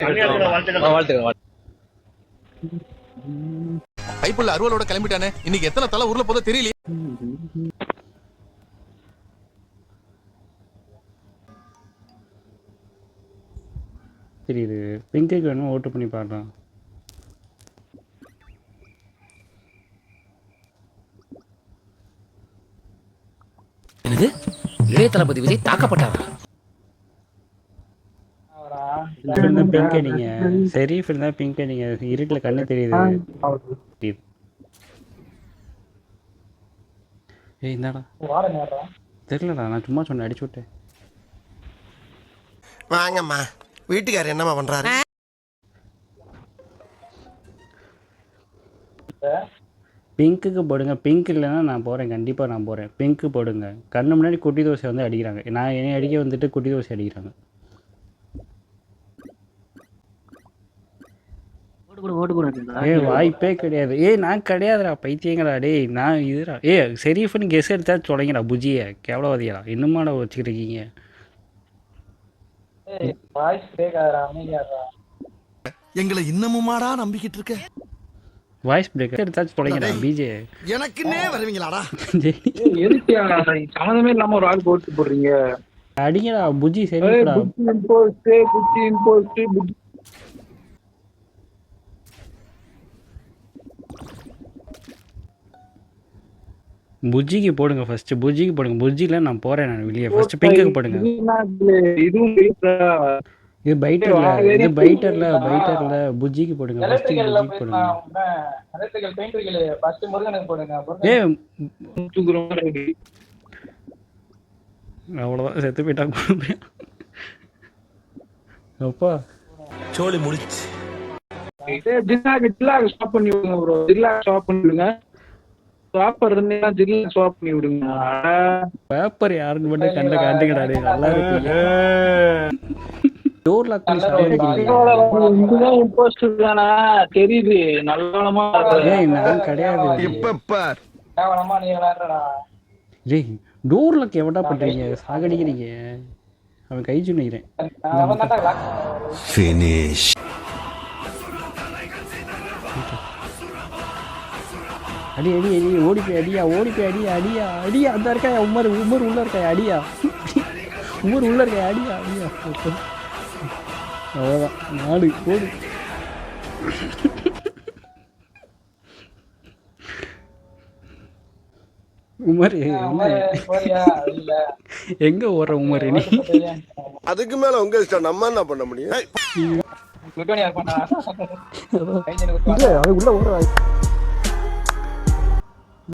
வாழ்த்துக்கள். கைப்புள்ள அறுவலோட கிளம்பிட்டானே. இன்னைக்கு எத்தனை தலை ஊர்ல போதோ தெரியல. தெரியுது. பிங்குக்கு வேணும் ஓட்டு பண்ணி பாடுறான். என்னது இளைய தளபதி விஜய் தாக்கப்பட்டாரா? பிங்க நீங்க ஷெரீஃப் இருந்தா பிங்க நீங்க இருட்டுல கண்ணு தெரியுது. ஏய் என்னடா தெரியலடா, நான் சும்மா சொன்னேன், அடிச்சு விட்டேன். வாங்கம்மா, வீட்டுக்காரர் என்னம்மா பண்றாரு? பிங்க்குக்கு போடுங்க. பிங்க் இல்லைன்னா நான் போகிறேன், கண்டிப்பாக நான் போகிறேன். பிங்க்கு போடுங்க. கண்ணு முன்னாடி குட்டி தோசை வந்து அடிக்கிறாங்க. நான் என்னை அடிக்க வந்துட்டு குட்டி தோசை அடிக்கிறாங்க. வாய்ப்பே கிடையாது. நான் கிடையாதுடா, பைத்தியங்கடா. டேய் நான் இதுடா. ஷெரீஃப்னு கெஸ் எடுத்தா சொல்லுங்கடா. புஜியை கேவலவாதியா இன்னுமாடா வச்சுக்கிருக்கீங்க? எங்களை இன்னமுமாடா நம்பிக்கிட்டு இருக்க? வாய்ஸ் பிரேக் எடுத்தாச்சு சொல்லுங்கடா. பிஜே எனக்குன்னே வருவீங்களாடா? சம்மந்தமே இல்லாம ஒரு ஆள் போட்டு போடுறீங்க. அடிங்கடா புஜி. ஷெரீஃப்டா புஜ்ஜிக்கு போடுங்க. ஃபர்ஸ்ட் புஜ்ஜிக்கு போடுங்க. புஜ்ஜில நான் போறேன். நான் வெளியே ஃபர்ஸ்ட் பிங்குக்கு போடுங்க. இது பைட்டர்ல, இது பைட்டர்ல புஜ்ஜிக்கு போடுங்க. ஃபர்ஸ்ட் புஜ்ஜிக்கு போடுங்க. அவ்வளவுதான், செத்து போயிட்டாங்க. அப்பா சோலி முடிச்சு. ஸ்டாப் பண்ணி விடுங்க ப்ரோ. ஸ்டாப் பண்ணி விடுங்க. பேப்பர் யாருக்கு மட்டும் கண்ட காட்டுங்கடா. நல்லா இருக்கு. டோர் லாக் பண்ணி தெரியுது. நல்லமா நான் கிடையாது. டேய் டோர் லாக் எவடா பண்றீங்க? சாகடிக்கிறீங்க. அவன் கை சுண்ணிக்கிறேன். ஃபினிஷ். அடி அடி அடி ஓடி போய் அடியா, ஓடி போய் அடியா, அடியா அடியா. அந்த இருக்காயா உமர் உள்ள இருக்காயா, அடியா. உமர் உள்ள இருக்காயா, அடியா அடியா. அவ்வளோதான், நாடு ஓடு. உமர் எங்க ஓடுற உமர்? நீ அதுக்கு மேல உங்க இஷ்டம், நம்ம என்ன பண்ண முடியும்? அது உள்ள ஓடுற